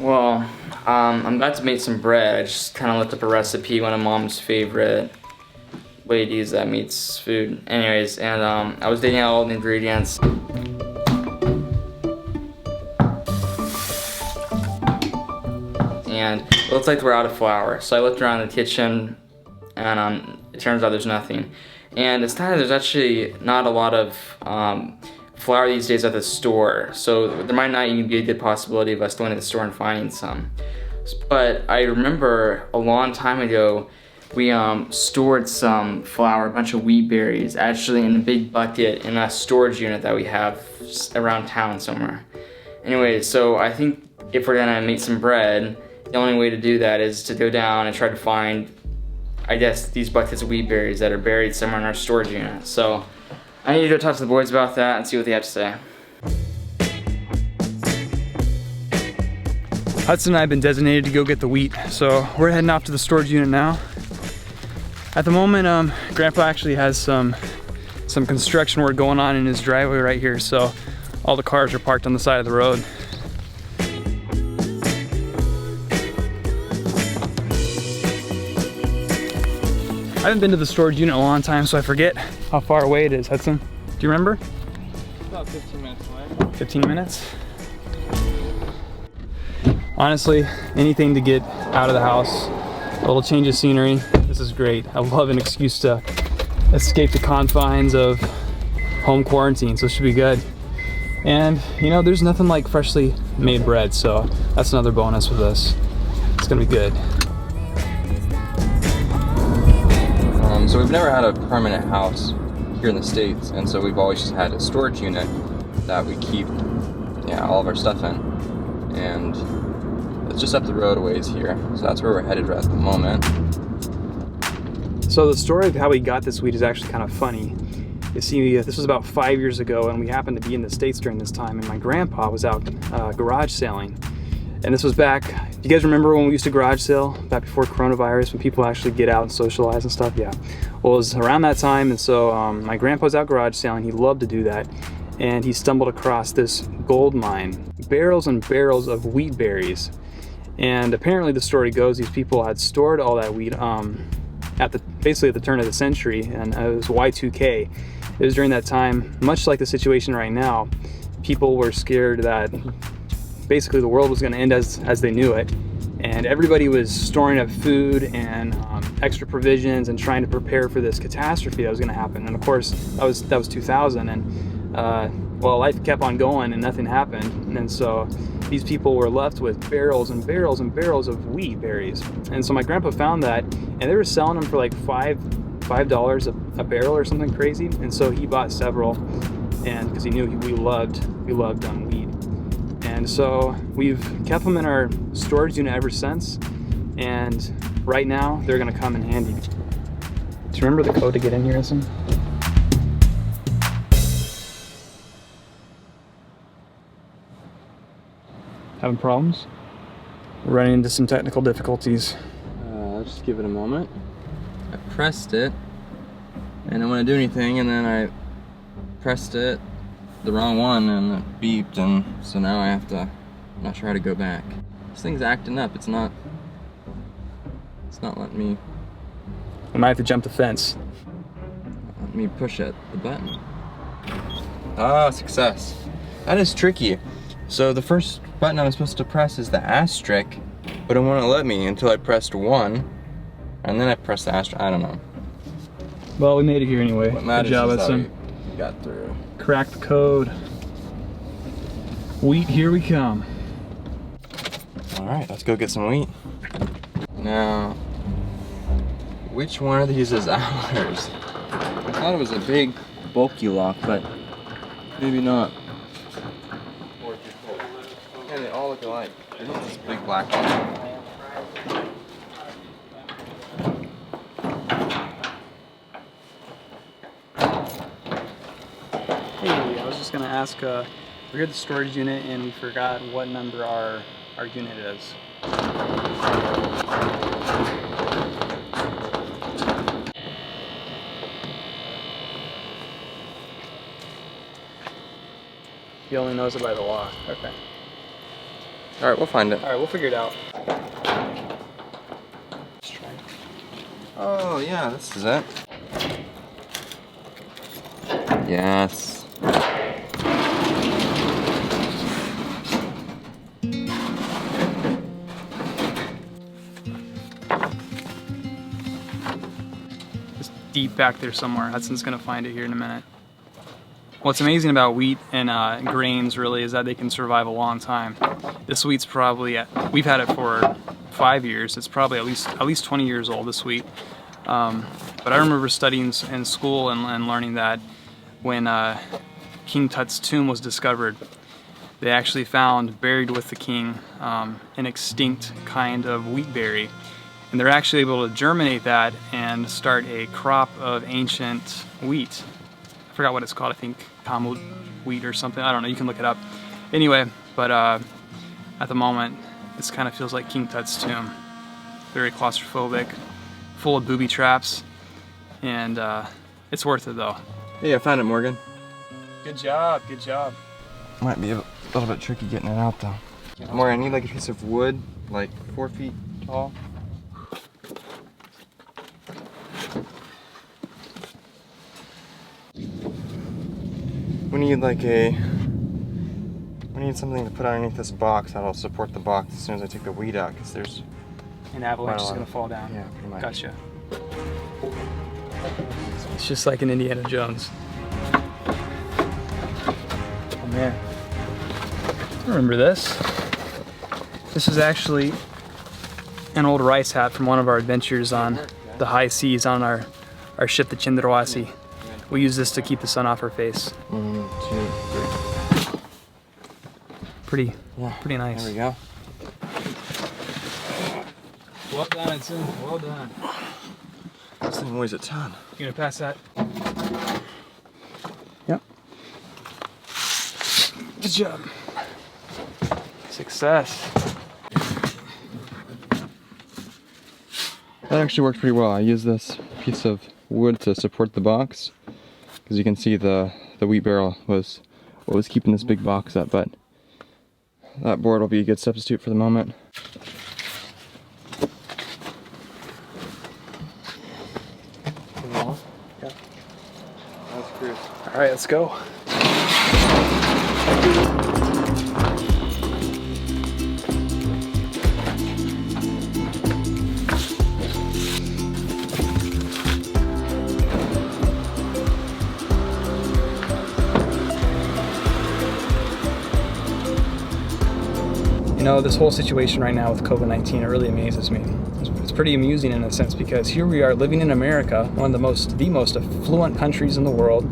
Well, I'm about to make some bread. I just kind of looked up a recipe, one of Mom's favorite way to use that meats food. Anyways, and I was digging out all the ingredients. And it looks like we're out of flour. So I looked around the kitchen, and it turns out there's nothing. And it's kind of, there's actually not a lot of flour these days at the store, so there might not even be a good possibility of us going to the store and finding some. But I remember a long time ago, we stored some flour, a bunch of wheat berries, actually in a big bucket in a storage unit that we have around town somewhere. Anyway, so I think if we're gonna make some bread, the only way to do that is to go down and try to find, I guess, these buckets of wheat berries that are buried somewhere in our storage unit. So I need to go talk to the boys about that and see what they have to say. Hudson and I have been designated to go get the wheat, so we're heading off to the storage unit now. At the moment, Grandpa actually has some construction work going on in his driveway right here, so all the cars are parked on the side of the road. I haven't been to the storage unit in a long time, so I forget how far away it is. Hudson, do you remember? About 15 minutes away. 15 minutes? Honestly, anything to get out of the house, a little change of scenery, this is great. I love an excuse to escape the confines of home quarantine, so it should be good. And you know, there's nothing like freshly made bread, so that's another bonus with this. It's gonna be good. So we've never had a permanent house here in the States, and so we've always just had a storage unit that we keep all of our stuff in. And it's just up the road a ways here, so that's where we're headed at the moment. So the story of how we got this wheat is actually kind of funny. You see, this was about 5 years ago, and we happened to be in the States during this time, and my grandpa was out garage sailing. And this was back, you guys remember when we used to garage sale, back before coronavirus, when people actually get out and socialize and stuff? Yeah. Well, it was around that time, and so my grandpa was out garage sailing. He loved to do that. And he stumbled across this gold mine, barrels and barrels of wheat berries. And apparently the story goes, these people had stored all that wheat basically at the turn of the century, and it was Y2K. It was during that time, much like the situation right now, people were scared that basically the world was going to end as they knew it, and everybody was storing up food and extra provisions and trying to prepare for this catastrophe that was going to happen. And of course that was 2000, and well, life kept on going and nothing happened, and so these people were left with barrels and barrels and barrels of wheat berries. And so my grandpa found that, and they were selling them for like $5 a barrel or something crazy, and so he bought several, and because he knew we loved wheat. And so we've kept them in our storage unit ever since, and right now they're gonna come in handy. Do you remember the code to get in here, Hudson? Having problems? We're running into some technical difficulties. I'll just give it a moment. I pressed it, and I didn't want to do anything, and then I pressed it the wrong one, and it beeped, and so now I have to, I'm not sure how to go back. This thing's acting up. It's not letting me. I might have to jump the fence. Let me push it, the button. Ah, success. That is tricky. So the first button I was supposed to press is the asterisk, but it wouldn't let me until I pressed 1, and then I pressed the asterisk. I don't know. Well, we made it here anyway. What matters Good job, is that Hudson. we got through. Crack the code. Wheat, here we come. All right, let's go get some wheat. Now, which one of these is ours? I thought it was a big, bulky lock, but maybe not. Yeah, they all look alike. There's this big black one. Hey, I was just gonna ask, we're here at the storage unit and we forgot what number our unit is. He only knows it by the lock. Okay. All right, we'll find it. All right, we'll figure it out. Oh yeah, this is it. Yes. It's deep back there somewhere. Hudson's gonna find it here in a minute. What's amazing about wheat and grains really is that they can survive a long time. This wheat's probably, we've had it for 5 years. It's probably at least 20 years old, this wheat. But I remember studying in school and learning that when King Tut's tomb was discovered, they actually found buried with the king an extinct kind of wheat berry. And they're actually able to germinate that and start a crop of ancient wheat. I forgot what it's called, I think Kamut wheat or something. I don't know, you can look it up. Anyway, but at the moment, this kind of feels like King Tut's tomb. Very claustrophobic, full of booby traps, and it's worth it though. Hey, I found it, Morgan. Good job, good job. Might be a little bit tricky getting it out though. Morgan, I need like a piece of wood, like 4 feet tall. We need something to put underneath this box that'll support the box as soon as I take the weed out, because there's An avalanche is gonna fall down. Yeah, pretty much. Gotcha. It's just like in Indiana Jones. Oh man. I remember this. This is actually an old rice hat from one of our adventures on the high seas on our ship, the Chindarwasi. We use this to keep the sun off our face. 1, 2, 3. Pretty Yeah, nice. there we go. Well done, Edson. Well done. This thing weighs a ton. You gonna pass that? Yep. Good job. Success. That actually worked pretty well. I used this piece of wood to support the box, because you can see the wheat barrel was what was keeping this big box up, but that board will be a good substitute for the moment. Yeah. All right, let's go. You know, this whole situation right now with COVID-19, it really amazes me. It's pretty amusing in a sense, because here we are living in America, one of the most affluent countries in the world,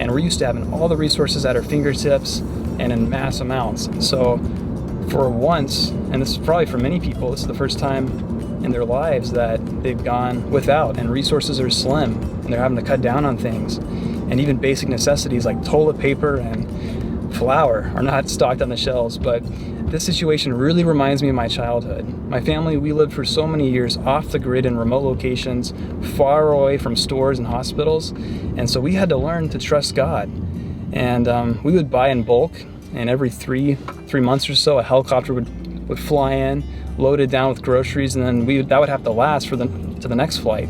and we're used to having all the resources at our fingertips and in mass amounts. So for once, and this is probably for many people, this is the first time in their lives that they've gone without, and resources are slim, and they're having to cut down on things. And even basic necessities like toilet paper and flour are not stocked on the shelves. But this situation really reminds me of my childhood. My family, we lived for so many years off the grid in remote locations, far away from stores and hospitals, and so we had to learn to trust God. And we would buy in bulk, and every three months or so, a helicopter would fly in, loaded down with groceries, and then that would have to last to the next flight.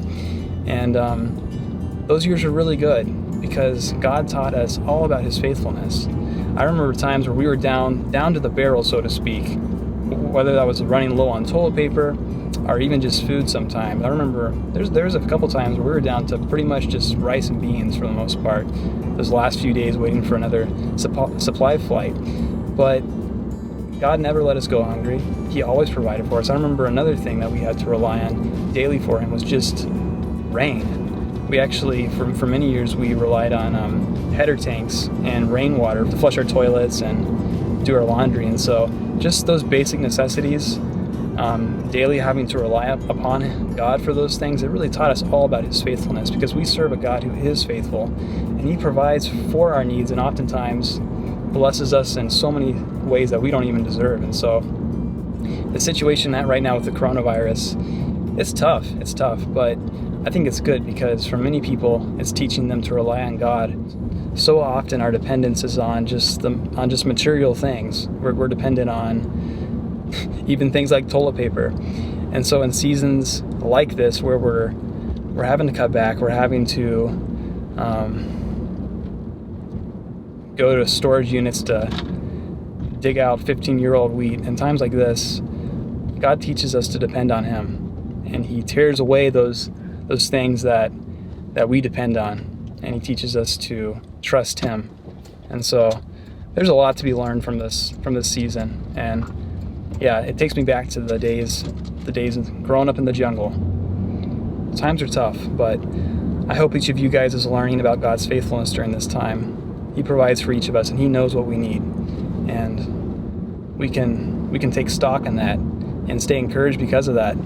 And those years were really good, because God taught us all about His faithfulness. I remember times where we were down to the barrel, so to speak, whether that was running low on toilet paper or even just food sometimes. I remember there's a couple times where we were down to pretty much just rice and beans for the most part, those last few days waiting for another supply flight. But God never let us go hungry. He always provided for us. I remember another thing that we had to rely on daily for Him was just rain. We actually, for many years, we relied on header tanks and rainwater to flush our toilets and do our laundry. And so just those basic necessities, daily having to rely upon God for those things, it really taught us all about His faithfulness, because we serve a God who is faithful, and He provides for our needs, and oftentimes blesses us in so many ways that we don't even deserve. And so the situation right now with the coronavirus, it's tough, but I think it's good, because for many people, it's teaching them to rely on God. So often our dependence is on just material things. We're dependent on even things like toilet paper. And so in seasons like this, where we're having to cut back, we're having to go to storage units to dig out 15-year-old wheat. In times like this, God teaches us to depend on Him, and He tears away those things that we depend on, and He teaches us to trust Him. And so there's a lot to be learned from this season. And yeah, it takes me back to the days growing up in the jungle. Times are tough, but I hope each of you guys is learning about God's faithfulness during this time. He provides for each of us, and He knows what we need, and we can take stock in that and stay encouraged because of that.